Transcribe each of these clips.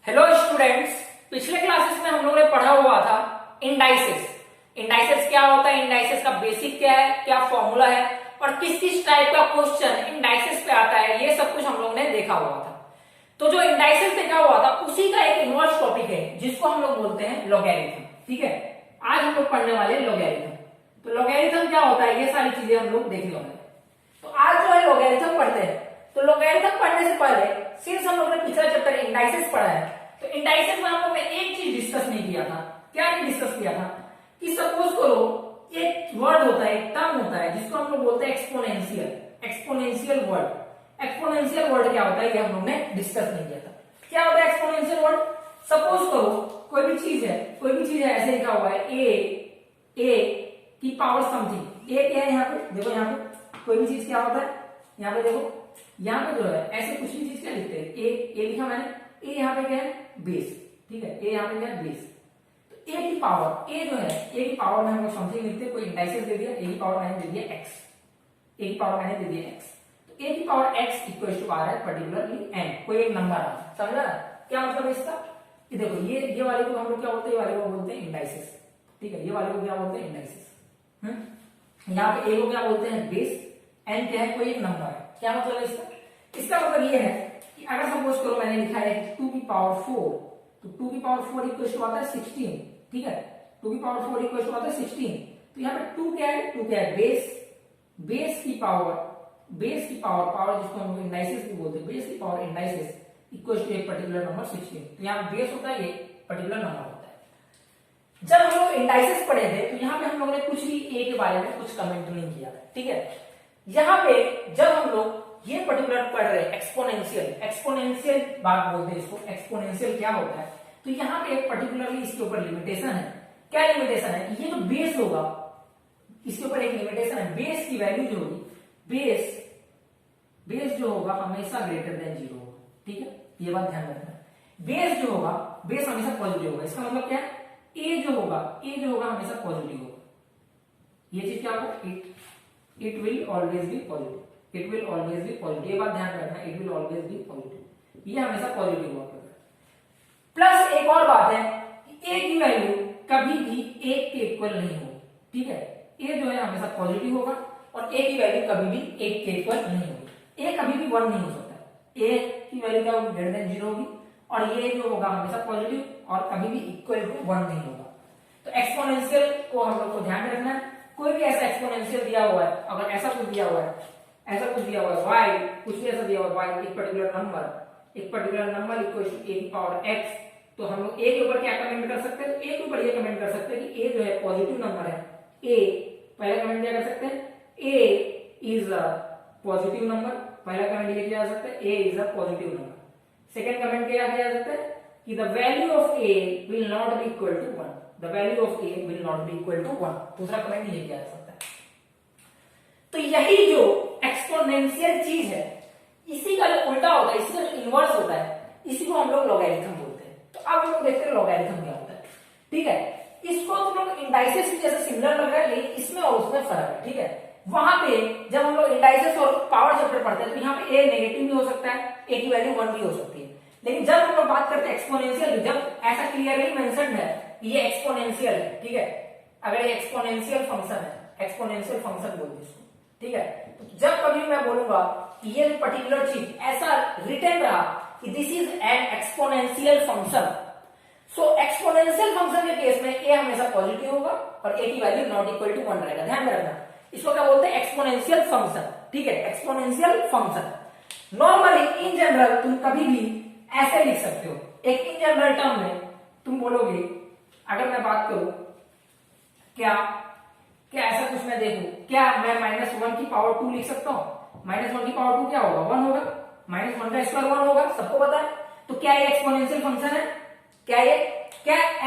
Hello students, पिछले classes में हम लोगों ने पढ़ा हुआ था इंडाइसेस। इंडाइसेस क्या होता है, इंडाइसेस का बेसिक क्या है, क्या फॉर्मूला है और किस किस टाइप का क्वेश्चन इंडाइसेस पे आता है, ये सब कुछ हम लोगों ने देखा हुआ था। तो जो इंडाइसेस देखा हुआ था उसी का एक इनवर्स टॉपिक है जिसको हम लोग बोलते हैं लॉगरिथम। ठीक है, आज हम लोग पढ़ने वाले लॉगरिथम। तो लॉगरिथम क्या होता है, ये सारी चीजें हम लोग देखने वाले हैं। तो आज जो है लॉगरिथम पढ़ते हैं। तो लॉगरिथम पढ़ने से पहले सिंस हम लोग ने पिछला चैप्टर इंडाइसेस पढ़ा है, तो इंडाइसेस में हम लोग ने एक चीज डिस्कस नहीं किया था। क्या नहीं डिस्कस किया था कि सपोज करो एक वर्ड होता है, एक टर्म होता है जिसको हम लोग बोलते हैं exponential. Exponential word, exponential word क्या होता है ये हम लोग ने डिस्कस नहीं किया था। क्या होता है एक्सपोनेंशियल वर्ड? सपोज करो कोई भी चीज है, ऐसे लिखा हुआ है ए की पावर समथिंग। ए क्या है यहाँ पे, देखो यहाँ पे कोई भी चीज क्या होता है, यहाँ पे देखो, यहाँ पे जो है ऐसे कुछ भी चीज क्या लिखते हैं, ए लिखा मैंने, ए यहाँ पे क्या है बेस। ठीक है, ए यहाँ पे क्या है बेस। तो ए की पावर, ए जो है ए की पावर में हम लोग समथिंग लिखते हैं, कोई इंडाइसेस दे दिया, ए की पावर मैंने दे दिया एक्स, ए की पावर मैंने दे दिया एक्स। तो ए की पावर एक्स इक्वल टू आ रहा है पर्टिकुलरली एन, कोई एक नंबर आ रहा है, समझा? क्या मतलब है इसका? ये देखो ये वाले को हम लोग क्या बोलते हैं, ये वाले को बोलते हैं इंडाइसेस। ठीक है, ये वाले को क्या बोलते हैं इंडाइसेस। यहाँ पे ए को क्या बोलते हैं बेस, एन क्या है कोई एक नंबर है। क्या मतलब है इसका? इसका मतलब ये है कि अगर सपोज करो मैंने लिखा है 2 की पावर 4, तो 2 की पावर 4 इक्वल टू आता है 16। ठीक है, 2 की पावर 4 इक्वल टू आता है 16। तो यहाँ पे 2 क्या है, 2 क्या है बेस की पावर जिसको हम लोग इंडाइसेस भी बोलते हैं, बेस की पावर इंडाइसेस इक्वल टू एक पर्टिकुलर नंबर 16। तो यहाँ बेस होता है, ये पर्टिकुलर नंबर होता है। जब हम लोग इंडाइसेस पढ़े थे तो यहाँ पे हम लोगों ने कुछ भी ए के बारे में कुछ कमेंट नहीं किया था। ठीक है, यहाँ पे जब हम लोग ये पर्टिकुलर पढ़ रहे हैं एक्सपोनेंशियल बात बोलते हैं इसको, एक्सपोनेंशियल क्या होता है, तो यहाँ पे एक पर्टिकुलरली इसके ऊपर लिमिटेशन है। क्या लिमिटेशन है? ये जो बेस होगा इसके ऊपर एक लिमिटेशन है। बेस की वैल्यू जो होगी, बेस जो होगा हमेशा ग्रेटर देन 0 होगा। ठीक है, ये बात ध्यान रखना। बेस जो होगा, बेस हमेशा पॉजिटिव होगा। इसका मतलब क्या है, ए जो होगा हमेशा पॉजिटिव होगा। ये चीज क्या होगा, it will always be positive, it will always be positive. ये बात ध्यान रखना, it will always be positive, ये हमेशा पॉजिटिव हुआ करता है। प्लस एक और बात है कि ए की वैल्यू कभी भी 1 के इक्वल नहीं होगी। ठीक है, ए जो है हमेशा पॉजिटिव होगा और ए की वैल्यू कभी भी 1 के इक्वल नहीं होगी। ए कभी भी 1 नहीं हो सकता। ए की वैल्यू क्या होगी, ग्रेटर देन 0 होगी और ये जो होगा हमेशा पॉजिटिव और कभी भी इक्वल टू 1 नहीं होगा। तो एक्सपोनेंशियल को हम लोग को ध्यान में रखना है। कोई भी ऐसा एक्सपोनेंशियल दिया हुआ है, अगर ऐसा कुछ दिया हुआ है y, कुछ भी ऐसा दिया हुआ है y, एक particular number equal to a की पावर x, तो हम लोग a के ऊपर क्या कमेंट कर सकते हैं? a के ऊपर ये कमेंट कर सकते हैं कि a जो है पॉजिटिव नंबर है। a पहला कमेंट क्या कर सकते हैं, a is a positive number. पहला कमेंट ये किया जा सकता है, a is a positive number. Second comment क्या किया जा सकता है कि the value of a will not be equal to 1, the value of a will not be equal to 1। दूसरा कमेंट ये किया जा सकता है। तो यही जो एक्सपोनेंशियल चीज है, इसी का जो उल्टा होता है, इसी का जो इनवर्स होता है, इसी को हम लोग लॉगरिथम बोलते हैं। तो अब हम लोग देखते हैं लॉगरिथम क्या होता है। ठीक है, इसको तुम लोग इंडाइसेस की जैसे सिमिलर लग रहा है, लेकिन इसमें और उसमें फर्क है। ठीक है, वहां पे जब हम लोग इंडाइसेस और पावर चैप्टर पढ़ते हैं तो यहाँ पे ए नेगेटिव भी हो सकता है, ए की वैल्यू 1 भी हो सकती है। लेकिन जब हम लोग बात करते हैं एक्सपोनेंशियल, जब ऐसा क्लियरली मेंशन्ड है ये एक्सपोनेंशियल है, ठीक है, अगर ये एक्सपोनेंशियल फंक्शन है, एक्सपोनेंशियल फंक्शन बोलते हैं इसको। ठीक है, तो जब कभी मैं बोलूंगा कि ये पर्टिकुलर चीज ऐसा रिटन रहा कि this is an exponential function, so exponential function के केस में ए हमेशा पॉजिटिव होगा और ए की वैल्यू नॉट इक्वल टू 1 रहेगा। ध्यान में रखना, इसको क्या बोलते हैं, एक्सपोनेंशियल फंक्शन। ठीक है, exponential function. Normally in general तुम कभी भी ऐसे लिख सकते हो, एक इन जनरल टर्म में तुम बोलोगे, अगर मैं बात करूं क्या ऐसा कुछ मैं देखूं, क्या मैं -1 की पावर 2 लिख सकता हूं? -1 की पावर 2 क्या होगा, 1 होगा। -1 का स्क्वायर 1 होगा, सबको पता है। तो क्या ये एक्सपोनेंशियल फंक्शन है? क्या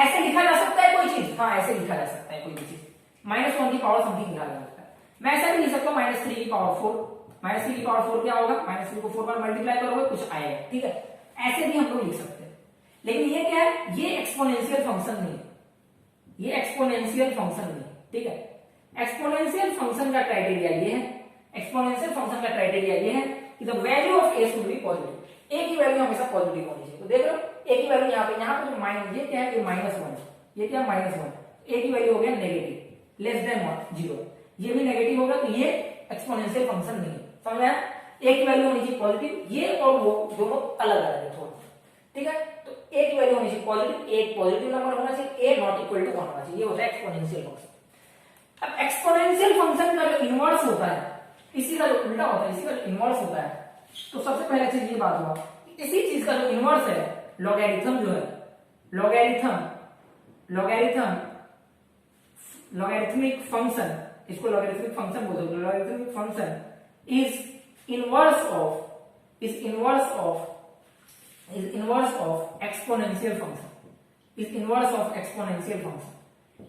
ऐसे लिखा जा सकता है कोई चीज? हाँ, ऐसे लिखा जा सकता है कोई भी चीज। -1 की पावर समथिंग लिखा जा सकता है। मैं ऐसा भी लिख सकता हूँ -3 की पावर 4। -3 की पावर 4 क्या होगा, -3 को 4 बार मल्टीप्लाई करोगे कुछ आएगा। ठीक है, ऐसे भी हम लोग लिख सकते हैं। लेकिन ये क्या है, ये एक्सपोनेंशियल फंक्शन नहीं है, ये एक्सपोनेंशियल फंक्शन नहीं है। ठीक है, एक्सपोनेंशियल फंक्शन का क्राइटेरिया ये है, एक्सपोनेंशियल फंक्शन का क्राइटेरिया ये है कि the value of A should be positive. A की वैल्यू हमेशा पॉजिटिव होनी चाहिए। तो देख लो, ए की वैल्यू वैल्यू यहाँ पे जो माइनस, ये क्या है, ये -1, ये क्या -1, ए की वैल्यू हो गया नेगेटिव, लेस देन 0, ये भी नेगेटिव होगा तो ये एक्सपोनेंशियल फंक्शन नहीं है। समझ में आया? ए की वैल्यू होनी चाहिए पॉजिटिव, ये और वो दोनों अलग अलग है थोड़ा, ठीक है। तो ए की वैल्यू होनी चाहिए पॉजिटिव, एक पॉजिटिव नंबर होना चाहिए, ए नॉट इक्वल टू 1 होना चाहिए, ये होता है एक्सपोनेंशियल फंक्शन। अब एक्सपोनेंशियल फंक्शन का जो इनवर्स होता है, इसी का जो उल्टा होता है, इसी का जो इनवर्स होता है, तो सबसे पहले चीज ये बात हुआ, इसी चीज का जो इनवर्स है, लॉगरिथम जो है, लॉगरिथमिक फंक्शन, इसको लॉगरिथमिक फंक्शन बोलते हैं। Logarithmic function is inverse of exponential function,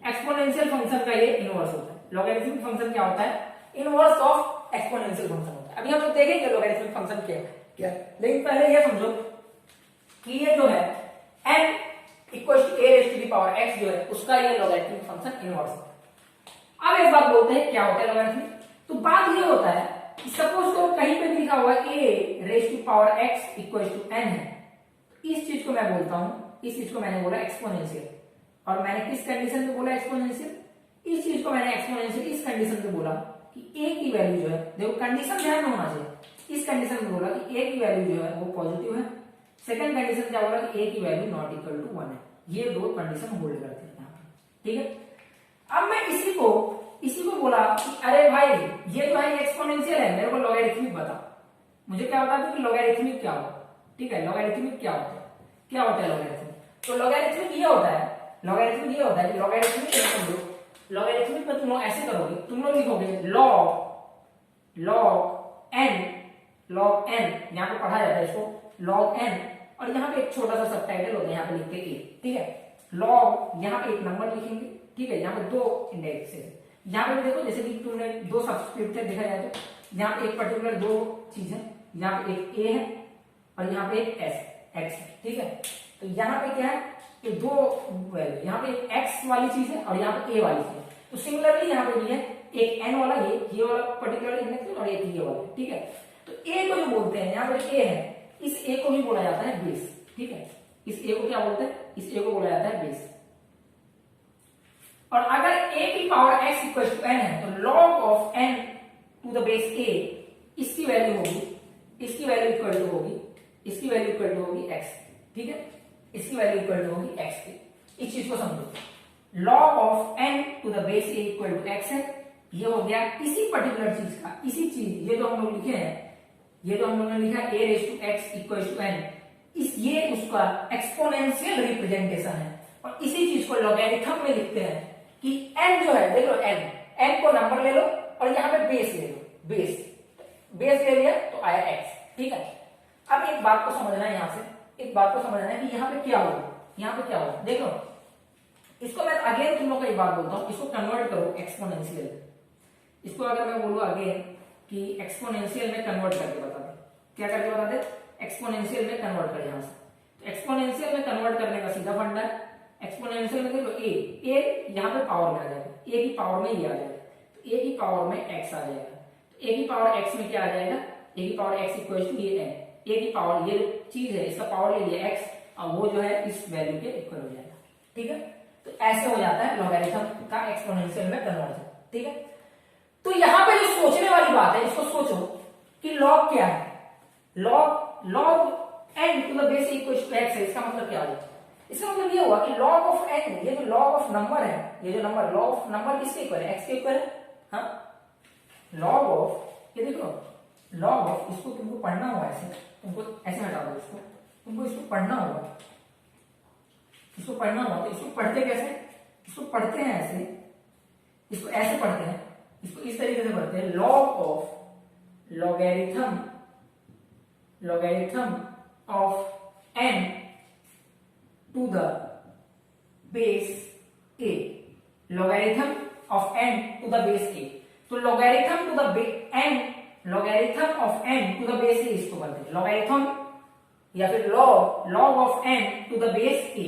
exponential function का ये इनवर्स होता है। लॉगरिथमिक फंक्शन क्या होता है? इनवर्स ऑफ एक्सपोनेंशियल फंक्शन होता है। अभी हम लोग देखेंगे लॉगरिथमिक फंक्शन क्या है, लेकिन पहले ये समझो कि ये जो है n equal to a raise to the power x जो है, उसका ये लॉगरिथमिक फंक्शन इनवर्स है। अब एक बात बोलते हैं क्या होता है लॉगरिथमिक। तो बात ये होता है कि सपोज तो कहीं पे भी लिखा हुआ है a raise to power x equal to n है, इस चीज को मैं बोलता हूं, इस चीज को मैंने बोला एक्सपोनेंशियल, और मैंने किस कंडीशन में बोला एक्सपोनेंशियल, इस चीज को मैंने एक्सपोनेंशियल इस कंडीशन में बोला कि a की वैल्यू जो है, देखो कंडीशन ध्यान में होना चाहिए, इस कंडीशन में बोला कि a की वैल्यू जो है वो पॉजिटिव है, सेकंड कंडीशन क्या बोला कि a की वैल्यू नॉट इक्वल टू 1 है। ये दो कंडीशन होल्ड करते हैं यहाँ पे, ठीक है। अब मैं इसी को बोला कि अरे भाई ये तो है एक्सपोनेंशियल है, मेरे को लॉगरिथमिक बता, मुझे क्या बता दो कि लॉगरिथमिक क्या होता है, ठीक है। लॉगरिथमिक क्या होता है लॉगरिथमिक? तो लॉगरिथमिक ये होता है कि लॉगरिथमिक में तुम लोग ऐसे करोगे, तुम लोग लिखोगे log n, यहाँ पे पढ़ा जाता है इसको log n, और यहाँ पे एक छोटा सा सबटाइटल होता है, यहाँ पे लिखते हैं a, ठीक है। log यहाँ पे एक नंबर लिखेंगे, ठीक है, यहाँ पे दो इंडेक्स है, यहाँ पे देखो जैसे कि तुमने दो सब्सक्रिप्ट देखा जाए तो यहाँ पे एक पर्टिकुलर दो चीज है, यहाँ पे एक a है और यहाँ पे एक x है, ठीक है। तो यहाँ पे क्या है कि दो वैल्यू, यहाँ पे एक x वाली चीज है और यहाँ पे a वाली चीज है। तो सिमिलरली यहाँ पे भी है एक n वाला ये वाला पर्टिकुलर इंडेक्स और एक ये वाला, ठीक है। तो a को जो बोलते हैं, यहाँ पे a है, इस a को भी बोला जाता है बेस, ठीक है। इस a को क्या बोलते हैं? इस a को बोला जाता है बेस। और अगर a की power x equal to n है तो log of n to the base a, इसकी वैल्यू होगी, इसकी वैल्यू इक्वल टू होगी x, ठीक है, इसकी वैल्यू इक्वल टू होगी x की। इस चीज को समझो, log of n to the base a equal to x है, ये हो गया इसी पर्टिकुलर चीज का, इसी चीज, ये जो हम लोग लिखे हैं, ये जो हम लोगों ने लिखा a raise to x equal to n, ये उसका एक्सपोनेंशियल रिप्रेजेंटेशन है। और इसी चीज को लॉगरिथम में लिखते हैं कि n जो है, देख लो n को नंबर ले लो और यहाँ पे बेस ले लो, बेस ले लिया तो आया x, ठीक है। अब एक बात को समझना है, यहाँ से एक बात को समझना है कि यहाँ पे क्या होगा, देखो इसको मैं अगेन तुम लोग को एक बात बोलता हूँ, इसको कन्वर्ट करो एक्सपोनेंशियल। इसको अगर मैं बोलूँ अगेन कि एक्सपोनेंशियल में कन्वर्ट करके बता दे, क्या करके बता दे? एक्सपोनेंशियल में कन्वर्ट कर, यहाँ से तो एक्सपोनेंशियल में कन्वर्ट करने का सीधा फंडा है। एक्सपोनेंशियल में देखो a यहाँ पे पावर में आ जाएगा, a की पावर में ये आ जाएगा, तो a की पावर में x आ जाएगा, तो a की पावर x में क्या आ जाएगा? a की पावर x इक्वल टू ये n, a की पावर ये चीज है, इसका पावर ले लिया x, और वो जो है इस वैल्यू के इक्वल हो जाएगा, ठीक है। तो ऐसे हो जाता है लॉगरिथम का एक्सपोनेंशियल में कन्वर्जन, ठीक है। तो यहाँ पे जो सोचने वाली बात है, इसको सोचो कि log क्या है, log n to the base equal to x है, इसका मतलब क्या है? इसका मतलब ये हुआ कि log ऑफ n, ये जो log ऑफ नंबर है, ये जो नंबर log ऑफ नंबर किसके इक्वल है? x के इक्वल है, हाँ। log ऑफ, ये देखो log ऑफ, इसको तुमको पढ़ना होगा, ऐसे तुमको ऐसे हटा दो इसको, तुमको इसको पढ़ना होगा, इसको पढ़ना होगा। तो इसको पढ़ते कैसे? इसको पढ़ते हैं ऐसे, इसको ऐसे पढ़ते हैं, इसको इस तरीके से पढ़ते हैं, log of logarithm of n to the base a, logarithm of n to the base a। तो logarithm of n to the base a इसको बोलते हैं logarithm, या फिर log of n to the base a।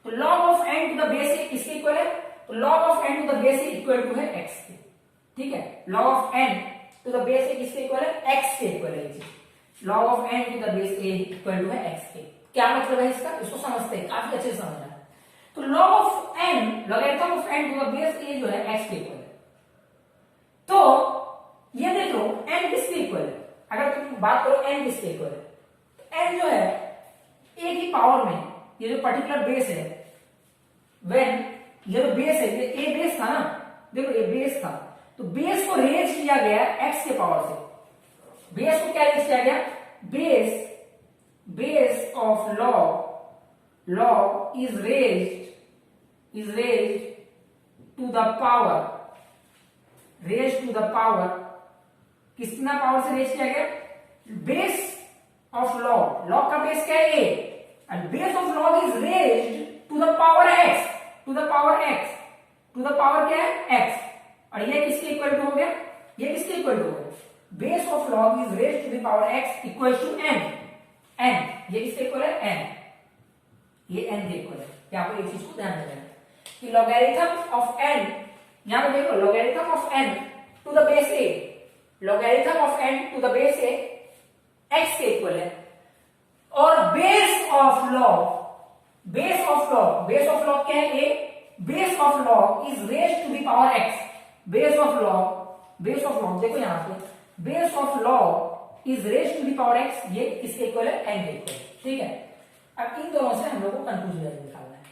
तो log of n to the base a किसके equal है? तो log of n to the base a equal to है x के, ठीक है। log of n to the base a किसके equal है? x के इक्वल है। log of n to the base a equal to है x के। क्या मतलब है इसका? इसको समझते समझते हैं, काफी अच्छे से समझना है। तो log of n, logarithm of n to the base a जो है x के इक्वल है। तो ये देख लो n किसके इक्वल है, अगर तुम बात करो n किसके इक्वल है, तो n जो है a की पावर में, ये जो पर्टिकुलर बेस है, व्हेन ये जो बेस है, ये a बेस था ना, देखो ये बेस था, तो बेस को रेज किया गया x के पावर से। बेस को क्या रेज किया गया, base of log is raised to the power, कितना पावर से रेज किया गया, बेस ऑफ log का बेस क्या है a, and base of log is raised to the power x, to the power क्या है x, और ये किसके इक्वल टू हो गया, ये किसके इक्वल टू हो गया, base of log is raised to the power x equal to n, ये किसके इक्वल है, n, ये n के इक्वल है। यहाँ पर एक चीज को ध्यान देना है कि लॉगरिथम ऑफ n, यहाँ पे देखो logarithm of n to the base a, logarithm of n to the base a x के इक्वल है, और बेस ऑफ लॉग क्या है a, base of log is raised to the power x, base of log देखो यहाँ पे, base of log is raised to the power x, ये किसके इक्वल है, n के इक्वल, ठीक है। अब इन दोनों से हम लोग को कंक्लूजन निकालना है।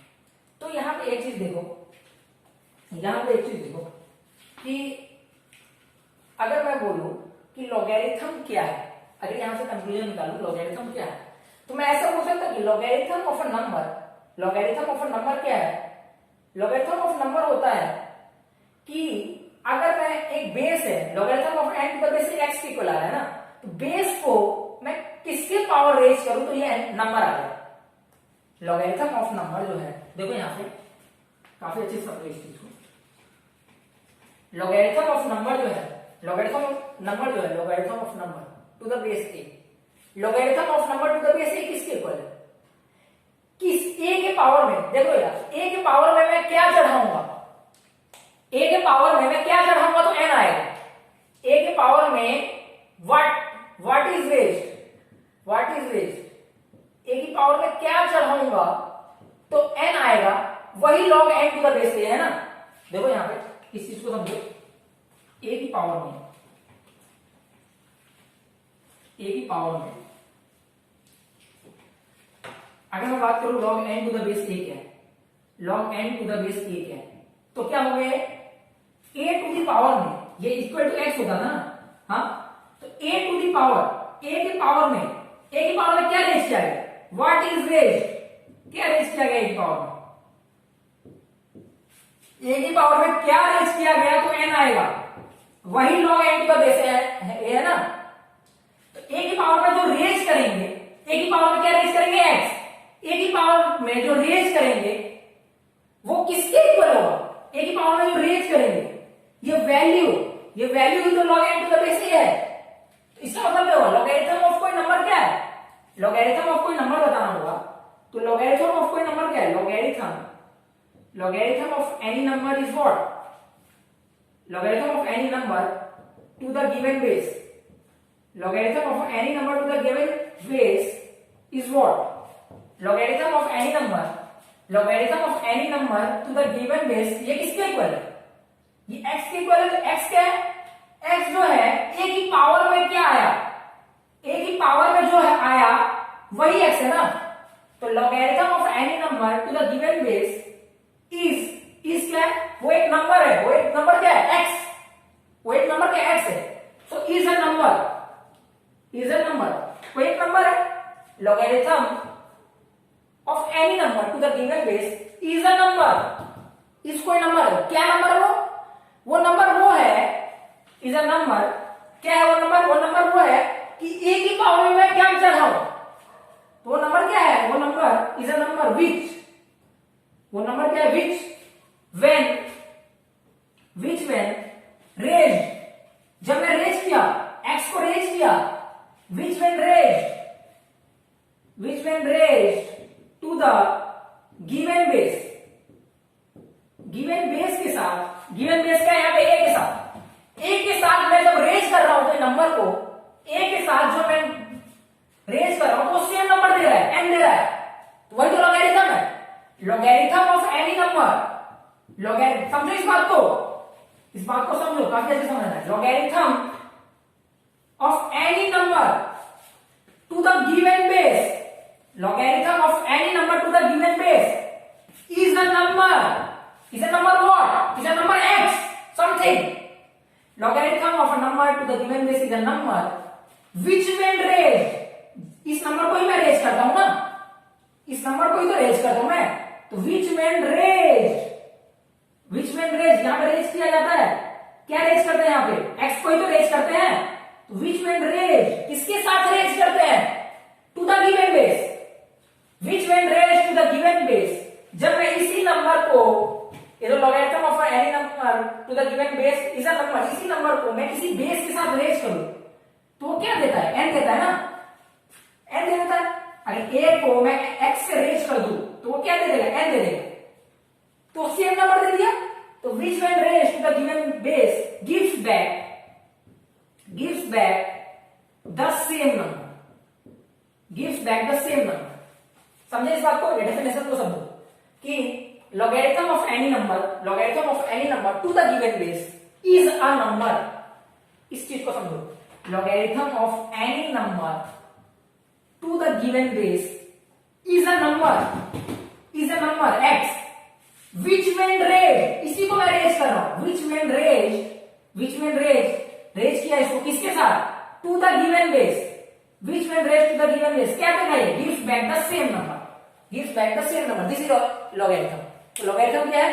तो यहाँ पे एक चीज देखो, कि अगर मैं बोलूं कि लॉगरिथम क्या है, अगर यहां से कंक्लूजन निकालूं लॉगरिथम क्या है, तो मैं ऐसा बोल सकता कि लॉगरिथम ऑफ अ नंबर क्या है, लॉगरिथम ऑफ नंबर होता है कि अगर मैं एक बेस है, logarithm of n to the base x के इक्वल आ रहा है ना, तो बेस को मैं किसके पावर रेज करूं तो ये नंबर आ जाए। लॉगरिथम ऑफ नंबर जो है, देखो यहां पे काफी अच्छे से इस चीज को, लॉगरिथम ऑफ नंबर जो है, logarithm of number to the base a, logarithm of number to the base a किसके इक्वल है, किस a के पावर में, देखो यार a के पावर में मैं क्या चढ़ाऊंगा, a के पावर में मैं क्या चढ़ाऊंगा तो n आएगा, a के पावर में व्हाट इज रेज्ड, a की पावर में क्या चढ़ाऊंगा तो n आएगा, वही log n to the base a है ना। देखो यहां पे इस चीज को समझो, a की पावर में अगर मैं बात करूं log n to the base a क्या है, log n to the base a क्या है, तो क्या हो गया, a टू द पावर में, ये इक्वल टू x होता ना, हाँ, तो a to the power, a की पावर में क्या रेज किया गया, व्हाट इज रेज, क्या रेज किया गया a की पावर में, a की पावर में क्या रेज किया गया तो n आएगा, वही log n to the base है ना। तो a की पावर में जो रेज करेंगे, a की पावर में क्या रेज करेंगे x, a की पावर में जो रेज करेंगे वो किसके इक्वल होगा, a की पावर में जो रेज करेंगे, ये वैल्यू ही तो log n to the base है। तो इसका मतलब क्या होगा, लॉगरिथम ऑफ कोई नंबर क्या है, लॉगरिथम ऑफ कोई नंबर बताना होगा, तो लॉगरिथम ऑफ कोई नंबर क्या है, logarithm of any number is what, logarithm of any number to the given base, logarithm of any number to the given base is what, logarithm of any number to the given base, ये किसके equal है, ये x के equal है। तो x क्या है, x जो है a की पावर में क्या आया, a की पावर में जो है आया वही x है ना। तो logarithm of any number to the given base is क्या है, वो एक नंबर है, वो एक नंबर क्या है x, वो एक नंबर क्या x है, तो इज अ नंबर, वो एक नंबर है। Logarithm of any number to the given base is a number, इस कोई नंबर है, क्या नंबर है वो नंबर वो है, इज अ नंबर, क्या है वो नंबर वो है कि a की पावर में मैं क्या चढ़ाऊं, तो वो नंबर क्या है, वो number is a number which, वो नंबर क्या है विच व्हेन रेज, जब मैं रेज किया x को रेज किया, which when raise to the given base, given base क्या है यहाँ पे a के साथ मैं जब रेज कर रहा हूं तो नंबर को a के साथ जो मैं रेज कर रहा हूं वो सेम नंबर दे रहा है, n दे रहा है, तो वही तो लॉगरिथम है। Logarithm of any number, logarithm, समझो इस बात को, इस बात को समझो, काफी अच्छे समझना है। Logarithm of any number to the given base, logarithm of any number to the given base is a number, is a number what? Is a number x something. Logarithm of a number to the given base is a number which when raised, इस number को ही मैं raise करता हूं ना, इस number को ही तो raise करता हूं मैं, तो which when raised, which when raised यहां पे रेज किया जाता है, क्या रेज करते हैं यहां पे, x को ही तो रेज करते हैं, तो which when raised किसके साथ रेज करते हैं, to the given base, which when raised to the given base, जब मैं इसी नंबर को, ये जो logarithm of any number to the given base is a number, इसी नंबर को मैं किसी बेस के साथ रेज करूं तो वो क्या देता है, n देता है ना, n दे देता है। अगर a को मैं x से रेज कर दूं तो वो क्या दे देगा, n दे देगा, तो सेम नंबर दे दिया, तो which when raised to the given base gives back the same number, gives back the same number। समझे इस बात को, ये डेफिनेशन को समझो कि logarithm of any number to the given base is a number, इस चीज को समझो, logarithm of any number to the given base is a number x which when raised, इसी को मैं रेज कर रहा हूं, which when raised रेज किया इसको किसके साथ, to the given base, which when raised to the given base क्या देगा ये, gives back the same number, this is logarithm। तो logarithm क्या है,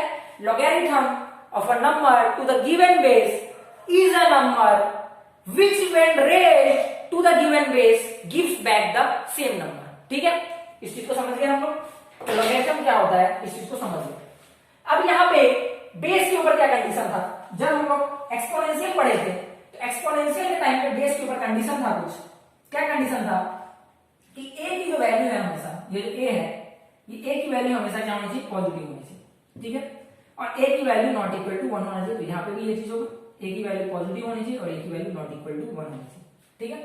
logarithm of a number to the given base is a number which when raised to the given base gives back the same number। ठीक है, इस चीज को समझ गए हम लोग, तो logarithm क्या होता है इस चीज को समझ गए। अब यहाँ पे बेस के ऊपर क्या कंडीशन था, जब हम लोग एक्सपोनेंशियल पढ़े थे तो एक्सपोनेंशियल के टाइम पे बेस के ऊपर कंडीशन था कुछ, क्या कंडीशन था कि a की जो वैल्यू है हमेशा, ये जो a है, ये a की वैल्यू हमेशा क्या होनी चाहिए, पॉजिटिव होनी चाहिए, ठीक है, और a की वैल्यू नॉट इक्वल टू 1 होना चाहिए, तो यहाँ पे भी ये चीज होगी, a की वैल्यू पॉजिटिव होनी चाहिए और a की वैल्यू नॉट इक्वल टू 1 होनी चाहिए, ठीक है,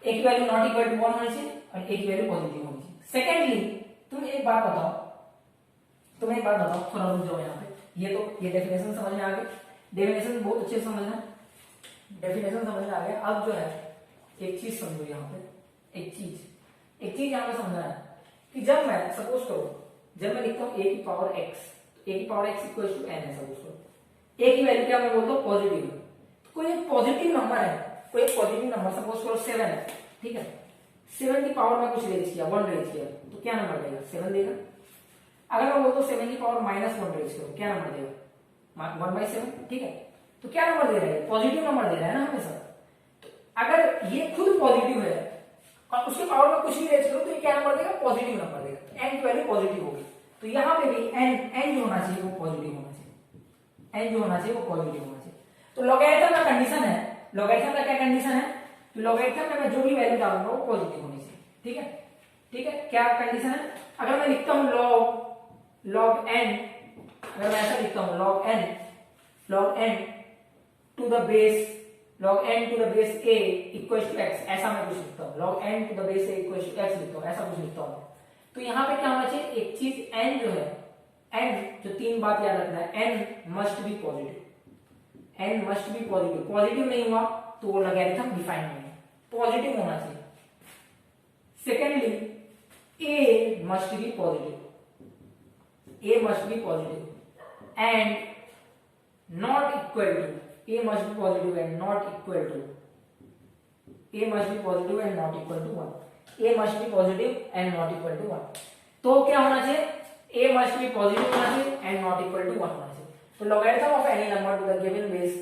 a की वैल्यू नॉट इक्वल टू 1 होनी चाहिए और a की वैल्यू पॉजिटिव होनी चाहिए। सेकेंडली तुम एक बात बताओ, थोड़ा रुक जाओ यहाँ पे, ये डेफिनेशन समझ में आ गई, डेफिनेशन बहुत अच्छे से समझना, डेफिनेशन समझ में आ गया। अब जो है एक चीज समझो यहाँ पे, एक चीज यहाँ पे समझना है कि जब मैं सपोज करो, जब मैं लिखता हूँ a की पावर x, तो a की power x equal to n है, सपोज करो a की वैल्यू क्या मैं बोलता हूँ पॉजिटिव है, तो कोई एक पॉजिटिव नंबर है, कोई एक पॉजिटिव नंबर सपोज करो 7 है, ठीक है, 7 की पावर में कुछ रेज किया, 1 रेज किया, तो क्या नंबर देगा, 7 देगा। अगर मैं बोलता हूँ 7 की पावर -1 रेज करो, क्या नंबर देगा, 1/7, ठीक है, तो क्या नंबर दे रहा है, पॉजिटिव नंबर दे रहा है ना हमेशा। तो अगर ये खुद पॉजिटिव है और उसके पावर में कुछ भी रेज करो तो ये क्या नंबर देगा, पॉजिटिव नंबर देगा, तो n की वैल्यू पॉजिटिव होगी, तो यहाँ पे भी n जो होना चाहिए वो पॉजिटिव होना चाहिए, n जो होना चाहिए वो पॉजिटिव होना चाहिए। तो लॉगरिथम का कंडीशन है, लॉगरिथम का क्या कंडीशन है, तो लॉगरिथम में मैं जो भी वैल्यू डालूंगा वो पॉजिटिव होनी चाहिए, ठीक है, क्या कंडीशन है। अगर मैं लिखता हूँ log n, अगर मैं ऐसा लिखता हूँ log n to the base a equals to x, ऐसा मैं कुछ लिखता हूँ, log n to the base a equals to x लिखता हूँ, ऐसा कुछ लिखता हूँ, तो यहाँ पे क्या होना चाहिए, एक चीज n जो है, n जो 3 बात याद रखना है, n must be positive, positive नहीं हुआ तो वो लॉगरिथम डिफाइन नहीं है, पॉजिटिव होना चाहिए। Secondly a must be positive and not equal to, a must be positive and not equal to 1, a must be positive and not equal to 1, तो क्या होना चाहिए, a must be positive होना चाहिए and not equal to 1 होना चाहिए। तो logarithm of any number to the given base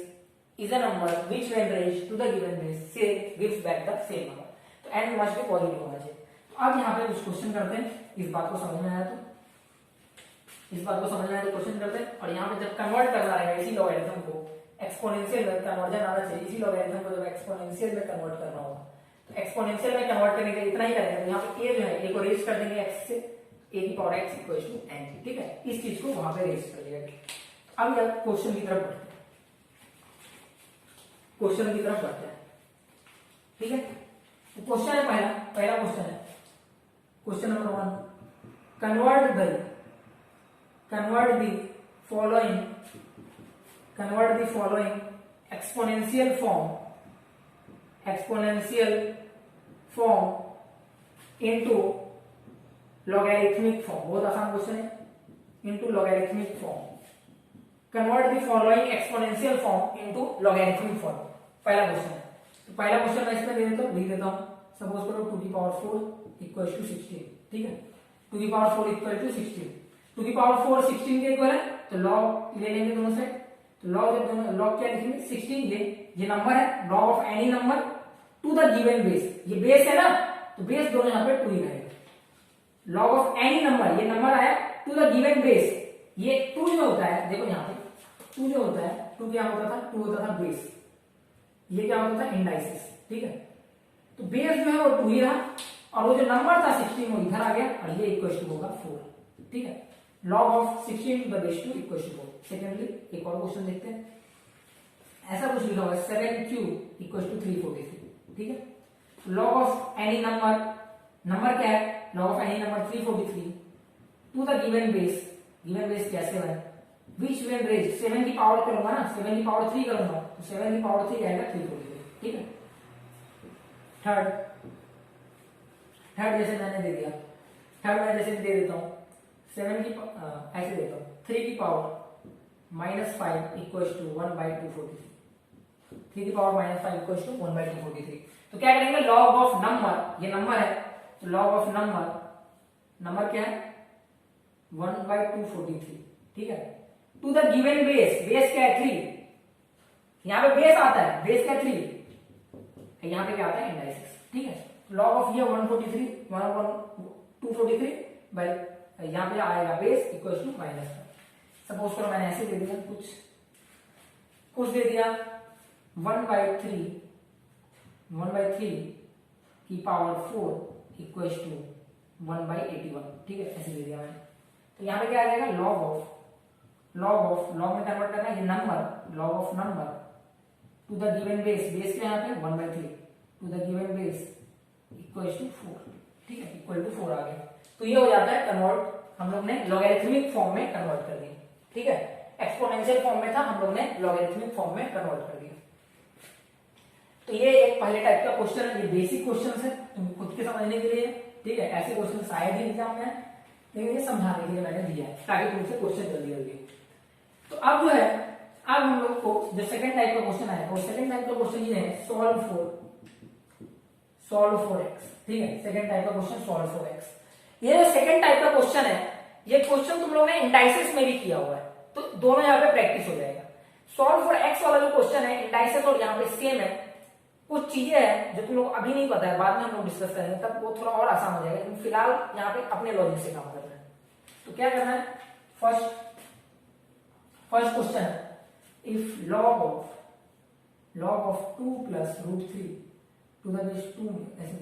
is a number which when raised to the given base say gives back the same number, तो n must be positive होना चाहिए। तो अब यहाँ पे कुछ क्वेश्चन करते हैं, इस बात को समझ में आया तो क्वेश्चन करते हैं, और यहाँ पे जब कन्वर्ट करना रहेगा इसी लॉगरिथम को एक्सपोनेंशियल में कन्वर्जन आना चाहिए, इसी लॉगरिथम को जब एक्सपोनेंशियल में कन्वर्ट करना होगा तो एक्सपोनेंशियल में कन्वर्ट करने के लिए इतना ही करेंगे, तो यहाँ पे a जो है a को रेज कर देंगे x से, a की power x equals to n, ठीक है, इस चीज को वहां पे रेज कर लिया। अब यार क्वेश्चन की तरफ बढ़ते हैं, ठीक है, क्वेश्चन है पहला क्वेश्चन है, question number 1, convert the following exponential form into logarithmic form। बहुत आसान क्वेश्चन है। into logarithmic form, convert the following exponential form into logarithmic form। पहला क्वेश्चन है, तो पहला क्वेश्चन मैं इसमें दे देता हूँ, लिख देता हूँ। सपोज करो 2 की पावर 4 इक्वल टू 16, ठीक है। 2 की पावर 4 इक्वल टू 16, 2 की पावर 4 16 के इक्वल है, तो लॉग ले लेंगे दोनों साइड। तो लॉग जब दोनों लॉग क्या लिखेंगे 16, ये नंबर है, log of any number to the given base, ये बेस है ना, तो बेस दोनों यहाँ पे 2 ही रहेगा। लॉग ऑफ एनी नंबर, ये नंबर आया टू द गिवन बेस, ये 2 जो होता है, देखो यहाँ पे 2 जो होता है, 2 क्या होता था, 2 होता था बेस, ये क्या होता था इंडाइसिस, ठीक है। तो बेस जो है वो 2 ही रहा, और वो जो नंबर था 16 वो इधर आ गया, और ये इक्वल टू होगा 4, ठीक है। Log of 16 to the base 2 equal to 4। Secondly एक और क्वेश्चन देखते हैं, ऐसा कुछ लिखा हुआ है 7 क्यूब इक्वल टू 343, ठीक है। लॉग ऑफ एनी नंबर क्या है, log of any number 343 to the given base क्या 7, विच विल रेज 7 की पावर करूंगा ना, 7 की पावर 3 करूंगा, तो 7 की पावर 3 आएगा 343, ठीक है। थर्ड जैसे मैंने दे दिया, थर्ड मैं जैसे दे देता हूं 7 की ऐसे देता हूं 3 की पावर -5 इक्वल्स टू 1/243, 3 की पावर -5 इक्वल्स टू 1/243। तो क्या करेंगे, लॉग ऑफ नंबर, ये नंबर है, तो लॉग ऑफ नंबर क्या है 1/243, ठीक है। टू द गिवन बेस क्या है 3, यहां पे बेस आता है, बेस क्या 3, यहां पे क्या आता है इंडाइसिस, ठीक है। लॉग ऑफ ये 143 243 बाय यहां पे आएगा बेस इक्वल्स टू -5। सपोज करो मैंने ऐसे दे दिया, कुछ दे दिया 1/3 की पावर 4 इक्वल्स टू 1/81, ठीक है, ऐसे दे दिया मैंने। तो यहां पे क्या आ जाएगा, लॉग में कन्वर्ट करना है, ये नंबर, log of number to the given base क्या यहाँ पे 1/3 to the given base equals to 4, ठीक है, इक्वल टू 4 आ गया। तो ये हो जाता है कन्वर्ट, हम लोग ने लॉगरिथमिक फॉर्म में कन्वर्ट कर दिया, ठीक है। एक्सपोनेंशियल फॉर्म में था, हम लोग ने लॉगरिथमिक फॉर्म में कन्वर्ट कर दिया। तो ये एक पहले टाइप का क्वेश्चन है, ये बेसिक क्वेश्चन है तुमको खुद के समझने के लिए, ठीक है। ऐसे क्वेश्चन शायद ही एग्जाम में, लेकिन ये समझाने के लिए मैंने दिया है ताकि तुमसे क्वेश्चन जल्दी। तो अब जो है, अब हम लोग को जो सेकंड टाइप का क्वेश्चन आया, और सेकंड टाइप का क्वेश्चन ये है सॉल्व फॉर एक्स, ठीक है। सेकंड टाइप का क्वेश्चन सॉल्व फॉर एक्स। ये जो सेकंड टाइप का क्वेश्चन है, ये क्वेश्चन तुम लोगों ने इंडाइसिस में भी किया हुआ है, तो दोनों यहाँ पे प्रैक्टिस हो जाएगा। सॉल्व फॉर एक्स वाला जो क्वेश्चन है इंडाइसिस और यहाँ पे सेम है, कुछ चीजें हैं जो तुम लोग अभी नहीं पता है, बाद में हम लोग डिस्कस करेंगे, तब वो थोड़ा और आसान हो जाएगा, लेकिन फिलहाल यहाँ पे अपने लॉजिक से काम करना है। तो क्या करना है, फर्स्ट क्वेश्चन है, if log of 2 plus √3 to the base 2, ऐसे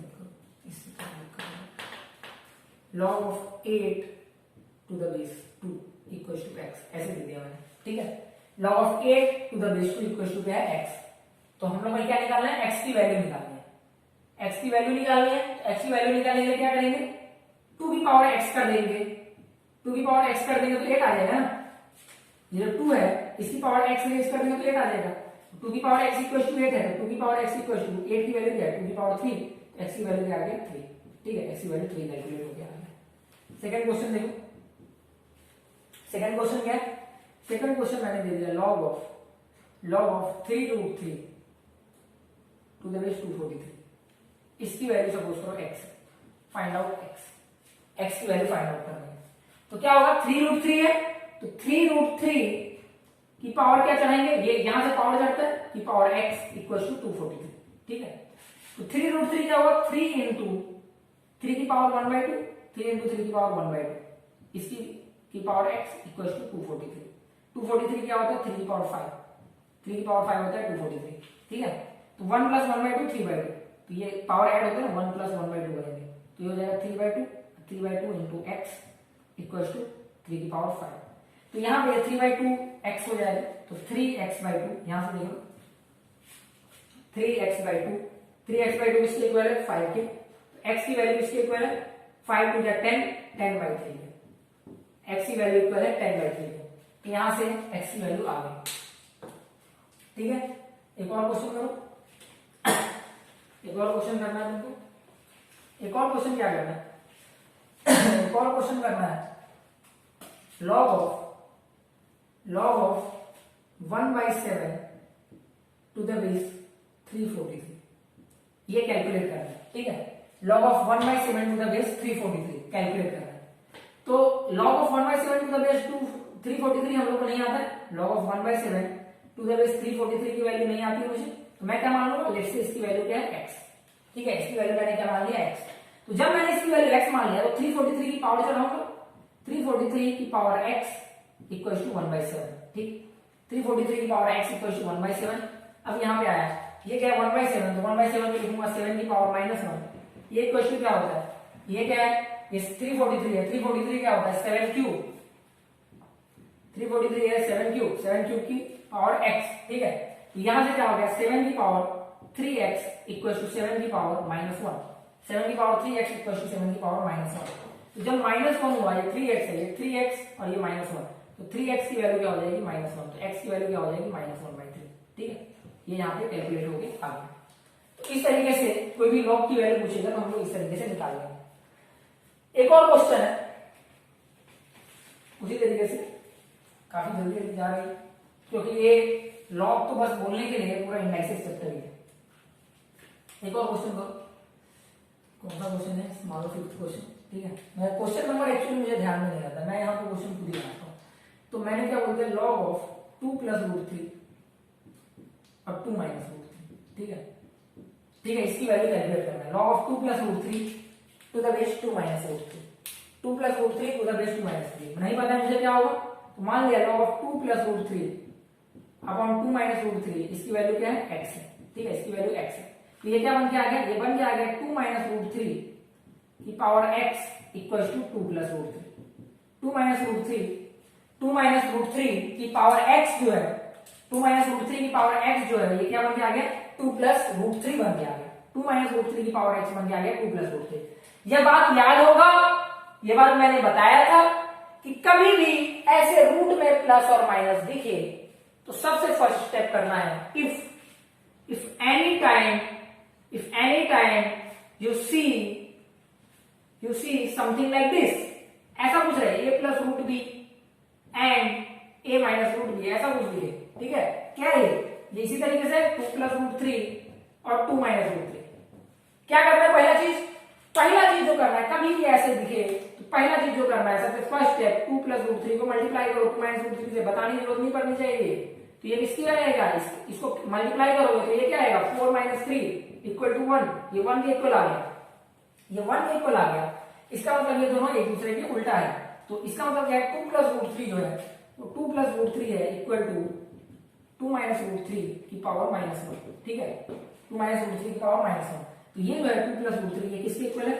log of 8 to the base 2 equal to x, ऐसे दे दिया मैंने, ठीक है। Log of 8 to the base 2 equal to क्या है एक्स। तो हम लोग को क्या निकालना है, एक्स की वैल्यू निकालनी है, एक्स की वैल्यू निकालनी है। तो एक्स की वैल्यू निकालने के लिए क्या करेंगे, 2 की पावर एक्स कर देंगे, 2 की पावर एक्स कर देंगे तो 8 आ जाएगा ना, ये जो 2 है इसकी पावर एक्स रेज कर देंगे तो 8 आ जाएगा। 2 की पावर एक्स इक्वल टू 8 है, तो 2 की पावर एक्स इक्वल टू 8 की वैल्यू क्या है 2 की पावर 3, एक्स की वैल्यू क्या आ गया 3, ठीक है, एक्स की वैल्यू 3 कैलकुलेट हो गया। सेकंड क्वेश्चन देखो, सेकंड क्वेश्चन क्या है, सेकंड क्वेश्चन मैंने दे दिया log of 3√3 to the base 243, इसकी वैल्यू सपोज करो x, फाइंड आउट x की वैल्यू फाइंड आउट करनी है। तो क्या होगा, 3√3 है, तो 3√3 की पावर क्या चढ़ाएंगे, ये यहां से पावर चढ़ता है की पावर x इक्वल टू 243, ठीक है। तो 3√3 क्या होगा, 3 इंटू 3 की पावर 1/2, 3 इंटू 3 की पावर 1/2, इसकी की पावर x इक्वल टू 243। 243 क्या होता है, 3 की पावर 5, 3 की पावर 5 होता है 243, ठीक है। तो 1 प्लस 1/2 3/2, तो ये पावर ऐड होता है ना, 1 प्लस 1/2 करेंगे तो ये हो जाएगा 3/2 इंटू x इक्वल टू 3 की पावर 5। तो यहाँ पे 3/2 x हो जाएगा, तो 3x/2, यहां से देखो 3x/2 किसके इक्वल है 5 के, x की वैल्यू किसके इक्वल है 5 टू 10, 10/3 है, x की वैल्यू इक्वल है 10/3 तो यहां से x की वैल्यू आ गई। ठीक है, एक और क्वेश्चन करो, एक और क्वेश्चन करना है तुमको। एक और क्वेश्चन क्या करना है एक और क्वेश्चन करना है log of 1/7 to the base 343 ये कैलकुलेट करना है। ठीक है, log of 1/7 to the base 343 calculate करना है। तो log of 1/7 to the base 343 हम लोग को नहीं आता है। log of 1/7 to the base 343 की वैल्यू नहीं आती मुझे, तो मैं क्या मान लूंगा, लेट्स से इसकी वैल्यू क्या है x। ठीक है, इसकी वैल्यू मैंने क्या मान लिया x। तो जब मैंने इसकी वैल्यू x मान लिया तो 343 की पावर चढ़ाऊंगा, 343 की पावर x इक्वल टू 1/7। ठीक, 343 की पावर x इक्वल टू 1/7। अब यहाँ पे आया ये क्या है 1/7, तो 1/7 पे लिखूंगा 7 की पावर -1। ये इक्वल टू क्या होता है, ये क्या है, ये 343 है, 343 क्या होता है 7 क्यूब, 343 है 7 क्यूब, 7 क्यूब की पावर x। ठीक है, तो यहां से क्या हो गया 7 की पावर 3x इक्वल टू 7 की पावर -1, 7 की पावर 3x इक्वल टू 7 की पावर -1। तो जब -1 हुआ, ये 3x है, ये 3x और ये -1, तो 3x की वैल्यू क्या हो जाएगी -1, तो x की वैल्यू क्या हो जाएगी -1/3। ठीक है, ये यहाँ पे कैलकुलेट हो गए आगे। तो इस तरीके से कोई भी लॉग की वैल्यू पूछेगा तो हम लोग इस तरीके से निकाल लेंगे। एक और क्वेश्चन है उसी तरीके से, काफी जल्दी जा रही है क्योंकि ये लॉग तो बस बोलने के लिए, पूरा इंडाइसिस चैप्टर ही है। एक और क्वेश्चन करो, कौन सा क्वेश्चन है, स्मॉल 5th क्वेश्चन। ठीक है, मैं क्वेश्चन नंबर एक्चुअली मुझे ध्यान में नहीं आता, मैं यहाँ पे क्वेश्चन खुद ही बनाता हूँ। तो मैंने क्या बोल दिया, log of 2 + √3 और 2 - √3। ठीक है, ठीक है, इसकी वैल्यू कैलकुलेट करना है। log of 2 + √3 to the base 2 - √3, 2 + √3 to the base 2 - 3। नहीं पता है मुझे क्या होगा, तो मान लिया log of 2 + √3 अपॉन 2 - √3, इसकी वैल्यू क्या है x है। ठीक है, इसकी वैल्यू x है, तो ये क्या बन के आ गया, ये बन के आ गया 2 - √3 की पावर x इक्वल टू 2 + √3। 2 - √3 की पावर x जो है, 2 - √3 की पावर x जो है, ये क्या बन के आ गया 2 + √3 बन के आ गया। 2 - √3 की पावर x बन के आ गया 2 + √3। यह बात याद होगा, यह बात मैंने बताया था कि कभी भी ऐसे रूट में प्लस और माइनस दिखे तो सबसे फर्स्ट स्टेप करना है, if any time you see something like this, ऐसा कुछ रहे a + √b and a - √b, ऐसा कुछ भी है। ठीक है, क्या है ये इसी तरीके से 2 + √3 और 2 - √3। क्या करना है, पहला चीज जो करना है, कभी भी ऐसे दिखे तो पहला चीज जो करना है, सबसे फर्स्ट स्टेप 2 + √3 को मल्टीप्लाई करो 2 - √3 से, बताने की जरूरत नहीं पड़नी चाहिए। तो ये किसकी आएगा, इसको मल्टीप्लाई करोगे तो ये क्या आएगा 4 - 3 इक्वल टू 1, ये 1 के इक्वल आ गया, ये 1 के इक्वल आ गया। इसका मतलब ये दोनों एक दूसरे के उल्टा है, तो इसका मतलब क्या है 2 + √3 जो है, तो 2 + √3 है इक्वल टू 2 - √3 की पावर -1। ठीक है, 2 - √3 की पावर -1, तो ये जो है 2 + √3 ये किसके इक्वल है,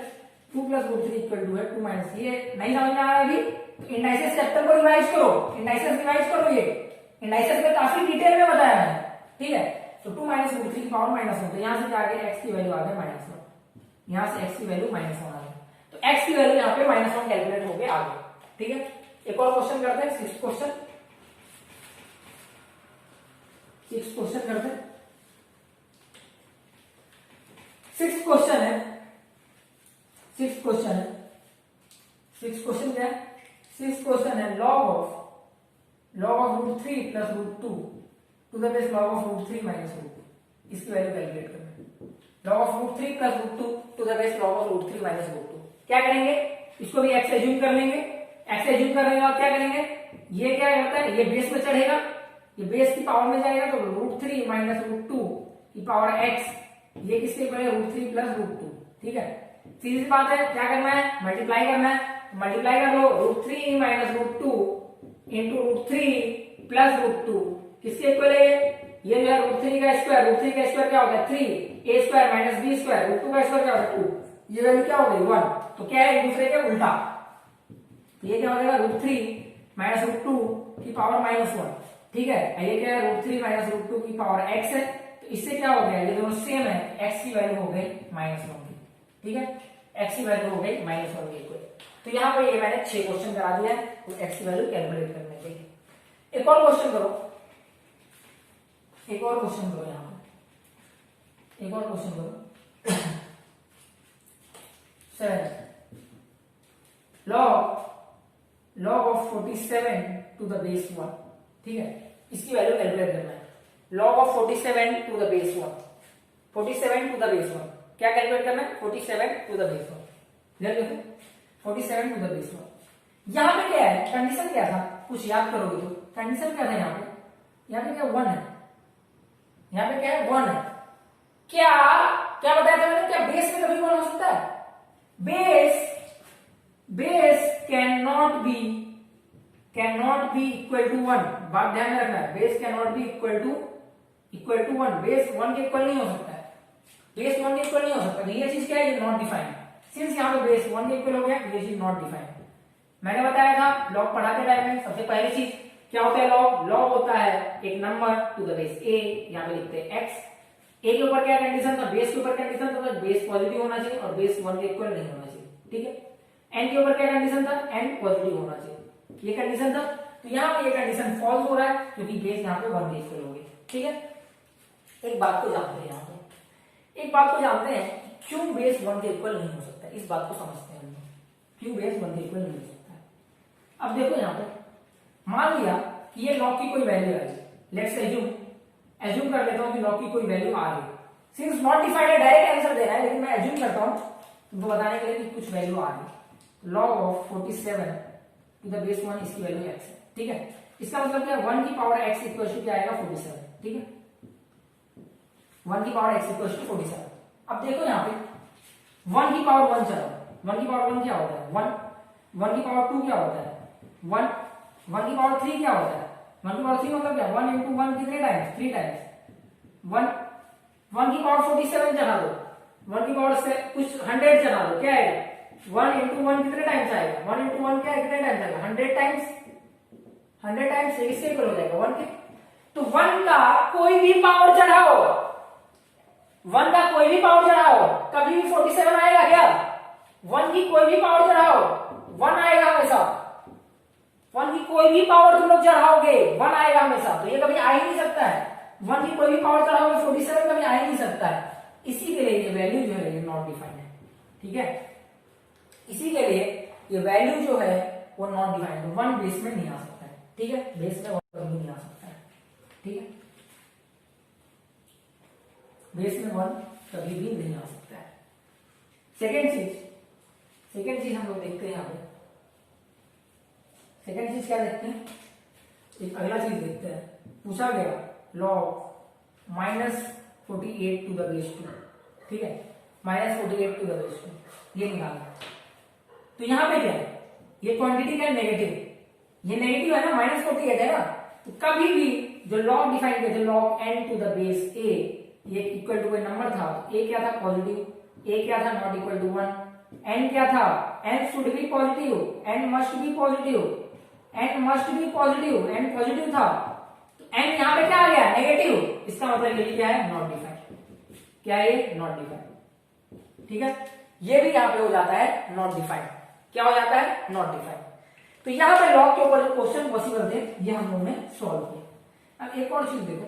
2 + √3 इक्वल टू है 2 - ये नहीं समझ में आ रहा है अभी, तो इंडाइसिस चैप्टर को रिवाइज करो, इंडाइसिस रिवाइज करो, ये इंडाइसिस में काफी डिटेल में बताया है। ठीक है, तो 2 - √3 की पावर -1, तो यहां से क्या आ गया x की वैल्यू आ गया -1, यहां से x की वैल्यू -1 आ गई, तो x की वैल्यू यहाँ पे -1 कैलकुलेट हो गया आ गया। ठीक है, एक और क्वेश्चन करते हैं, 6th क्वेश्चन करते हैं। 6th क्वेश्चन है, 6th क्वेश्चन क्या है, 6th क्वेश्चन है log of √3 + √2 to the base log of √3 - √2, इसकी वैल्यू कैलकुलेट करना है। log of √3 + √2 to the base log of √3 - √2, क्या करेंगे, इसको भी x एज्यूम कर लेंगे, x एज्यूम करने के बाद क्या करेंगे, ये क्या होता है, ये बेस में चढ़ेगा, ये बेस की पावर में जाएगा, तो √3 - √2 की पावर x, ये किसके इक्वल है √3 + √2। ठीक है, सीधी सी बात है, क्या करना है, मल्टीप्लाई करना है, मल्टीप्लाई कर लो √3 - √2 इंटू √3 + √2 किसके इक्वल है, ये जो है √3 का स्क्वायर क्या होता है 3, a² - b² √2 का स्क्वायर क्या होता है 2, ये वैल्यू क्या हो गई 1, तो क्या है एक दूसरे के उल्टा, तो ये क्या हो जाएगा √3 - √2 की पावर -1। ठीक है, ये क्या है √3 - √2 की पावर x है, तो इससे क्या हो गया, ये दोनों सेम है, x की वैल्यू हो गई -1 की। ठीक है, x की वैल्यू हो गई -1 के इक्वल। तो यहाँ पे ये मैंने 6 क्वेश्चन करा दिया है, तो x की वैल्यू कैलकुलेट करने के लिए। एक और क्वेश्चन करो, एक और क्वेश्चन करो, यहाँ पे एक और क्वेश्चन करो। 7 log of 47 to the base 1, ठीक है, इसकी वैल्यू कैलकुलेट करना है। log of 47 to the base 1, 47 to the base 1 क्या कैलकुलेट करना है? 47 टू द बेस 1। देखो 47 टू द बेस 1। यहाँ पे क्या है, कंडीशन क्या था, कुछ याद करोगे तो कंडीशन क्या था यहाँ पे? यहाँ पे क्या 1 है, यहाँ पे क्या है 1 है। क्या क्या बताया था मैंने, क्या बेस में कभी 1 हो सकता है? Base can not be equal to 1। बात ध्यान में रखना है, base can not be equal to 1। Base 1 के इक्वल नहीं हो सकता है, बेस 1 के इक्वल नहीं हो सकता। ये चीज क्या है, ये नॉट डिफाइंड। सिंस यहाँ पे बेस 1 के इक्वल हो गया, ये चीज नॉट डिफाइंड। मैंने बताया था लॉग पढ़ाते टाइम में सबसे पहली चीज क्या होता है, लॉग होता है एक number to the base a, यहाँ पे लिखते हैं x। a के ऊपर क्या कंडीशन था, बेस के ऊपर कंडीशन था, बेस पॉजिटिव होना चाहिए और बेस 1 के इक्वल नहीं होना चाहिए, ठीक है। n के ऊपर क्या कंडीशन था, n पॉजिटिव होना चाहिए, ये कंडीशन था। तो यहाँ पे ये कंडीशन फॉल्स हो रहा है क्योंकि बेस यहाँ पे 1 के इक्वल हो गई, ठीक है। एक बात को जानते हैं, यहाँ पे एक बात को जानते हैं, क्यों बेस 1 के इक्वल नहीं हो सकता, इस बात को समझते हैं हम, क्यों बेस 1 के इक्वल नहीं हो सकता है। अब देखो यहाँ पे मान लिया कि ये लॉग की कोई वैल्यू है, लेट्स एज्यूम कर लेता हूं कि लॉग की कोई वैल्यू आ रही है। सिंस नॉट डिफाइंड है, डायरेक्ट आंसर देना है, लेकिन मैं एज्यूम करता हूं तुमको बताने के लिए कि कुछ वैल्यू आ रही है। Log of 47 to the base 1 इसकी वैल्यू x है, ठीक है। इसका मतलब क्या है, 1 की पावर x इक्वल टू क्या आएगा 47, ठीक है। 1 की पावर x इक्वल टू 47। अब देखो यहाँ पे 1 की पावर 1 चला, 1 की पावर 1 क्या होता है 1, 1 की पावर 2 क्या होता है 1, 1 की पावर 3 क्या होता है 1 की पावर 3 मतलब क्या, 1 इंटू 1 कितने टाइम्स, 3 टाइम्स। 1 की पावर 47 चढ़ा दो, 1 की पावर से कुछ 100 चढ़ा दो, क्या आएगा 1 इंटू 1 कितने टाइम्स आएगा, 1 इंटू 1 क्या है, कितने टाइम्स आएगा 100 टाइम्स, 100 टाइम्स इससे इक्वल हो जाएगा 1 के। तो 1 का कोई भी पावर चढ़ाओ, 1 का कोई भी पावर चढ़ाओ कभी भी 47 आएगा क्या, 1 की कोई भी पावर चढ़ाओ 1 आएगा हमेशा, 1 की कोई भी पावर तुम लोग चढ़ाओगे 1 आएगा हमेशा। तो ये कभी आ ही नहीं सकता है, 1 की कोई भी पावर चढ़ाओगे 47 कभी आ ही नहीं सकता है। इसी के लिए ये वैल्यू जो है ये नॉट डिफाइंड है, ठीक है। इसी के लिए ये वैल्यू जो है वो नॉट डिफाइंड है, 1 बेस में नहीं आ सकता है, ठीक है, बेस में 1 कभी नहीं आ सकता है, ठीक है, बेस में 1 कभी भी नहीं आ सकता है। सेकेंड चीज हम लोग देखते हैं यहाँ पे, सेकेंड चीज क्या देखते हैं, एक अगला चीज देखते हैं। पूछा गया लॉग -48 टू द बेस 2, ठीक है, -48 टू द बेस 2 ये निकालना। तो यहाँ पे क्या है, ये क्वांटिटी क्या है नेगेटिव, ये नेगेटिव है ना, -48 है ना। तो कभी भी जो लॉग डिफाइन किया, जो log n to the base a, ये इक्वल टू कोई नंबर था, a क्या था पॉजिटिव, a क्या था नॉट इक्वल टू 1, n क्या था, n should be positive, n must be positive, n must be positive, n positive था। तो n यहाँ पे क्या आ गया नेगेटिव, इसका मतलब ये क्या है नॉट डिफाइंड, क्या है ये नॉट डिफाइंड, ठीक है। ये भी यहाँ पे हो जाता है नॉट डिफाइंड, क्या हो जाता है नॉट डिफाइंड। तो यहाँ पे लॉग के ऊपर जो क्वेश्चन पॉसिबल थे ये हम लोगों ने सॉल्व किया। अब एक और चीज देखो,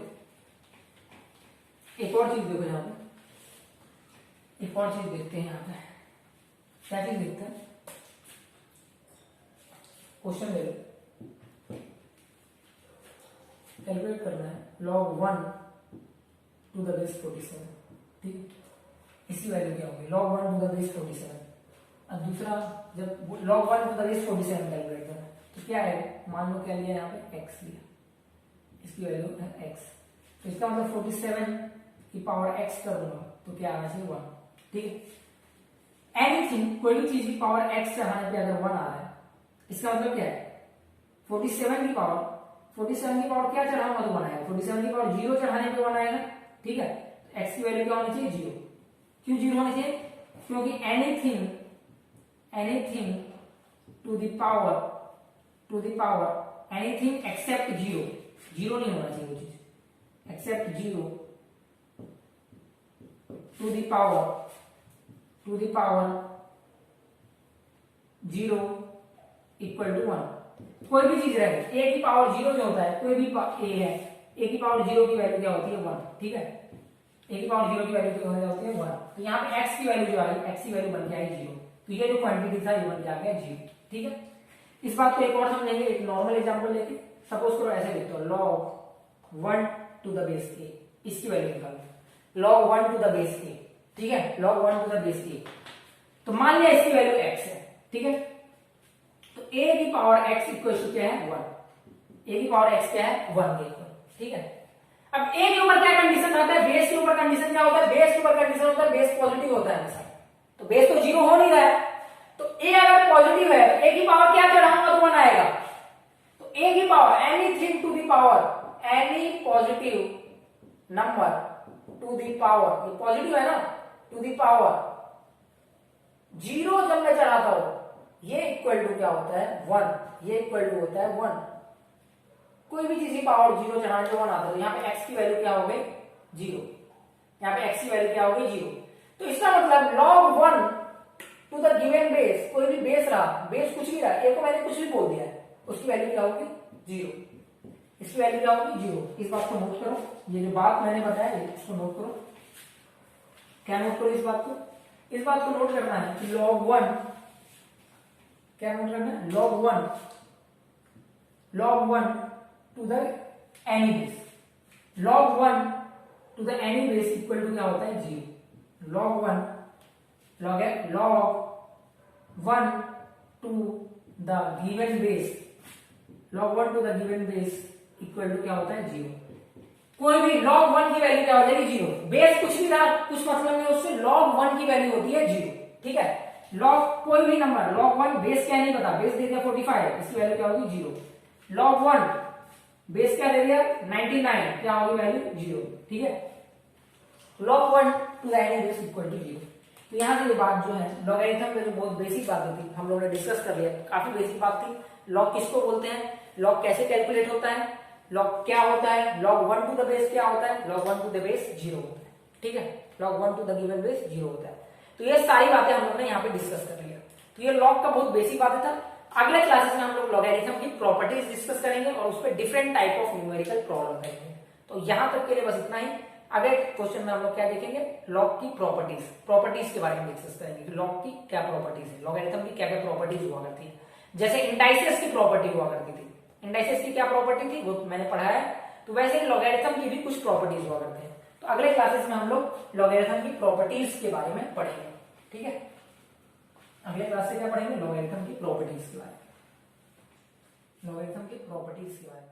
एक और चीज देखो, यहाँ पे एक और चीज देखते हैं। यहाँ पे क्या चीज देखते हैं, क्वेश्चन ले लो, कैलकुलेट करना है log 1 टू द बेस 47, ठीक, इसकी वैल्यू क्या होगी log 1 टू द बेस 47। अब दूसरा जब log 1 to the base 47 calculate करना है तो क्या है, मान लो क्या लिया यहाँ पे x लिया, इसकी वैल्यू है x, तो इसका मतलब 47 की पावर x कर दूंगा तो क्या आना चाहिए 1, ठीक है। एनीथिंग कोई भी चीज की पावर x चढ़ाने पे अगर 1 आ रहा है, इसका मतलब क्या है 47 की पावर क्या चढ़ाऊंगा तो 1 आएगा, 47 की पावर 0 चढ़ाने पे 1 आएगा, ठीक है। x की वैल्यू क्या होनी चाहिए 0, क्यों 0 होनी चाहिए, क्योंकि anything to the power anything except 0 नहीं होना चाहिए वो चीज, except 0 to the power 0 equal to 1। कोई भी चीज रहे, a की पावर 0 जो होता है, कोई भी a है, a की पावर 0 की वैल्यू क्या होती है 1, ठीक है। a की पावर 0 की वैल्यू क्या होती है 1। तो यहाँ पे x की वैल्यू जो आई, x की वैल्यू बन के आई 0। तो ये जो क्वांटिटी था ये बन के आ गया 0, ठीक है। इस बात को एक और समझेंगे, एक नॉर्मल एग्जांपल लेके। सपोज करो ऐसे लिखते हो log 1 to the base a, इसकी वैल्यू निकालो log 1 to the base a, ठीक है, log 1 to the base a। तो मान लिया इसकी वैल्यू x है, ठीक है। तो a की पावर x इक्वल टू क्या है 1, a की पावर x क्या है 1 के इक्वल, ठीक है। अब a के ऊपर क्या कंडीशन आता है, बेस के ऊपर कंडीशन क्या होता है, बेस के ऊपर कंडीशन होता है बेस पॉजिटिव होता है हमेशा। तो बेस तो 0 हो नहीं रहा है, तो a अगर पॉजिटिव है तो a की पावर क्या चढ़ाऊंगा तो 1 आएगा। तो a की power anything to the power any positive number to the power, ये पॉजिटिव है ना, टू द पावर 0 जब मैं चढ़ाता हूं, ये इक्वल टू क्या होता है 1, ये इक्वल टू होता है 1। कोई भी चीज की पावर 0 चढ़ाने पे 1 आता है। यहाँ पे x की वैल्यू क्या हो गई 0, यहाँ पे x की वैल्यू क्या हो गई 0। तो इसका मतलब log 1 to the given base, कोई भी बेस रहा, बेस कुछ भी रहा, a को मैंने कुछ भी बोल दिया है, उसकी वैल्यू क्या होगी 0, इसकी वैल्यू क्या होगी 0। इस बात को नोट करो, ये जो बात मैंने बताया इसको नोट करो। क्या नोट करो इस बात को, इस बात को नोट करना है कि log 1, क्या नोट करना है log 1 to the any base, log 1 to the any base equal to क्या होता है 0। log 1 log 1 to the given base, log 1 to the given base equal to क्या होता है 0। कोई भी log 1 की वैल्यू क्या हो जाएगी 0, बेस कुछ भी था कुछ मतलब नहीं, उससे log 1 की वैल्यू होती है 0, ठीक है। log कोई भी नंबर, log 1 बेस क्या नहीं पता, बेस दे दिया 45, इसकी वैल्यू क्या होगी 0। log 1 बेस क्या दे दिया 99, क्या होगी वैल्यू 0, ठीक है। log 1 to the any base equal to 0। तो यहाँ से ये बात जो है लॉगरिथम में जो बहुत बेसिक बातें थी हम लोगों ने डिस्कस कर लिया, काफी बेसिक बात थी। log किसको बोलते हैं, log कैसे कैलकुलेट होता है, log क्या होता है, log 1 टू द बेस क्या होता है, log 1 टू द बेस 0 होता है, ठीक है। log 1 to the given base 0 होता है। तो ये सारी बातें हम लोग ने यहाँ पे डिस्कस कर लिया। तो ये log का बहुत बेसिक बातें था। अगले क्लासेस में हम लोग लॉगरिथम की प्रॉपर्टीज डिस्कस करेंगे और उस पर different type of numerical problem करेंगे। तो यहां तक के लिए बस इतना ही। अगले क्वेश्चन में हम लोग क्या देखेंगे, लॉग की प्रॉपर्टीज के बारे में डिस्कस करेंगे कि लॉग की क्या प्रॉपर्टीज है, लॉगरिथम की क्या क्या प्रॉपर्टीज हुआ करती है। जैसे इंडाइसेस की प्रॉपर्टी हुआ करती थी, इंडाइसेस की क्या प्रॉपर्टी थी वो मैंने पढ़ाया है, तो वैसे ही लॉगरिथम की भी कुछ प्रॉपर्टीज हुआ करते हैं। तो अगले क्लासेस में हम लोग लॉगरिथम की प्रॉपर्टीज के बारे में पढ़ेंगे, ठीक है। अगले क्लास से क्या पढ़ेंगे, लॉगरिथम की प्रॉपर्टीज के बारे में, लॉगरिथम की प्रॉपर्टीज के बारे में।